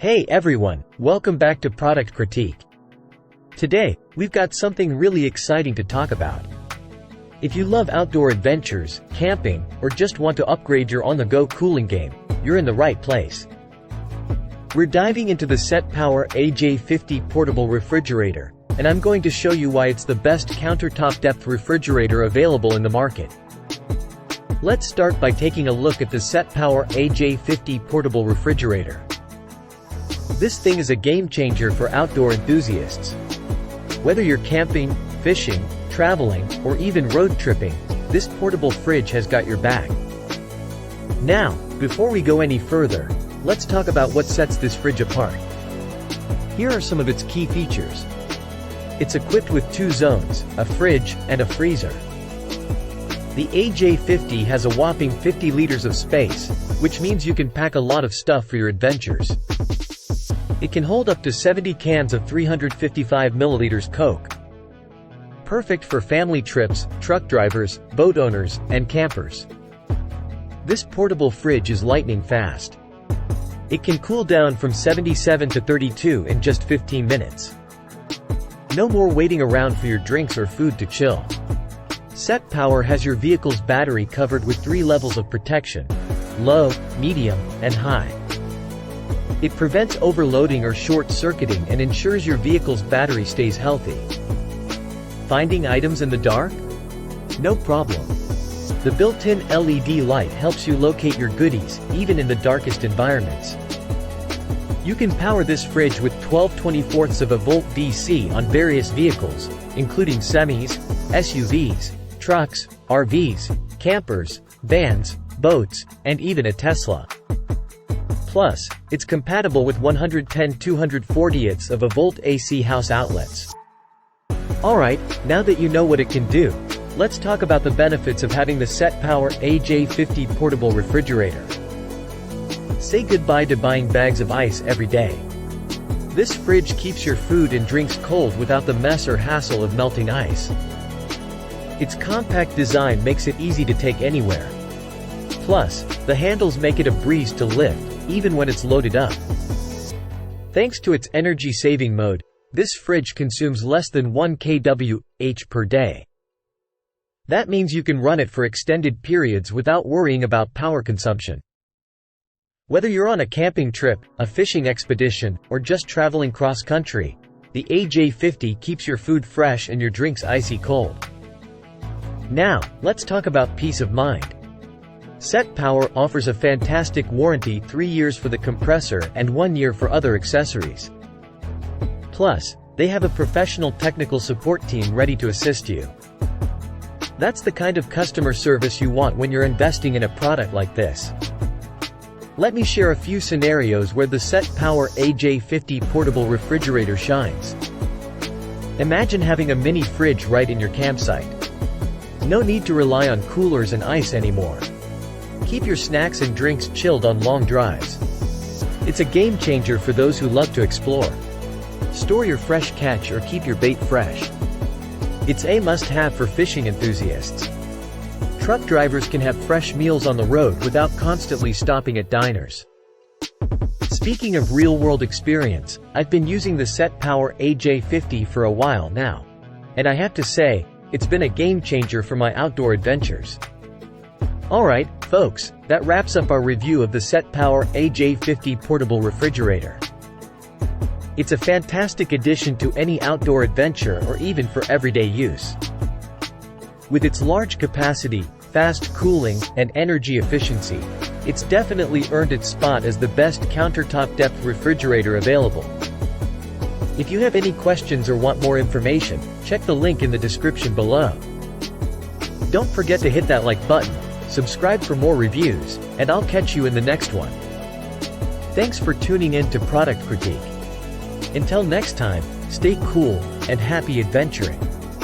Hey everyone, welcome back to Product Critique. Today, we've got something really exciting to talk about. If you love outdoor adventures, camping, or just want to upgrade your on-the-go cooling game, you're in the right place. We're diving into the Setpower AJ50 portable refrigerator, and I'm going to show you why it's the best countertop depth refrigerator available in the market. Let's start by taking a look at the Setpower AJ50 portable refrigerator. This thing is a game changer for outdoor enthusiasts. Whether you're camping, fishing, traveling, or even road tripping, this portable fridge has got your back. Now, before we go any further, let's talk about what sets this fridge apart. Here are some of its key features. It's equipped with two zones, a fridge and a freezer. The AJ50 has a whopping 50 liters of space, which means you can pack a lot of stuff for your adventures. It can hold up to 70 cans of 355 milliliters Coke. Perfect for family trips, truck drivers, boat owners, and campers. This portable fridge is lightning fast. It can cool down from 77 to 32 in just 15 minutes. No more waiting around for your drinks or food to chill. Setpower has your vehicle's battery covered with 3 levels of protection: low, medium, and high. It prevents overloading or short-circuiting and ensures your vehicle's battery stays healthy. Finding items in the dark? No problem. The built-in LED light helps you locate your goodies, even in the darkest environments. You can power this fridge with 12/24 of a volt DC on various vehicles, including semis, SUVs, trucks, RVs, campers, vans, boats, and even a Tesla. Plus, it's compatible with 110/240 of a volt AC house outlets. Alright, now that you know what it can do, let's talk about the benefits of having the Setpower AJ50 portable refrigerator. Say goodbye to buying bags of ice every day. This fridge keeps your food and drinks cold without the mess or hassle of melting ice. Its compact design makes it easy to take anywhere. Plus, the handles make it a breeze to lift, even when it's loaded up. Thanks to its energy-saving mode, this fridge consumes less than 1 kWh per day. That means you can run it for extended periods without worrying about power consumption. Whether you're on a camping trip, a fishing expedition, or just traveling cross-country, the AJ50 keeps your food fresh and your drinks icy cold. Now, let's talk about peace of mind. Setpower offers a fantastic warranty: 3 years for the compressor and 1 year for other accessories. Plus, they have a professional technical support team ready to assist you. That's the kind of customer service you want when you're investing in a product like this. Let me share a few scenarios where the Setpower AJ50 portable refrigerator shines. Imagine having a mini fridge right in your campsite. No need to rely on coolers and ice anymore. Keep your snacks and drinks chilled on long drives. It's a game changer for those who love to explore. Store your fresh catch or keep your bait fresh. It's a must-have for fishing enthusiasts. Truck drivers can have fresh meals on the road without constantly stopping at diners. Speaking of real-world experience, I've been using the Setpower AJ50 for a while now. And I have to say, it's been a game changer for my outdoor adventures. Alright, folks, that wraps up our review of the Setpower AJ50 portable refrigerator. It's a fantastic addition to any outdoor adventure or even for everyday use. With its large capacity, fast cooling, and energy efficiency, it's definitely earned its spot as the best countertop depth refrigerator available. If you have any questions or want more information, check the link in the description below. Don't forget to hit that like button, subscribe for more reviews, and I'll catch you in the next one. Thanks for tuning in to Product Critique. Until next time, stay cool, and happy adventuring.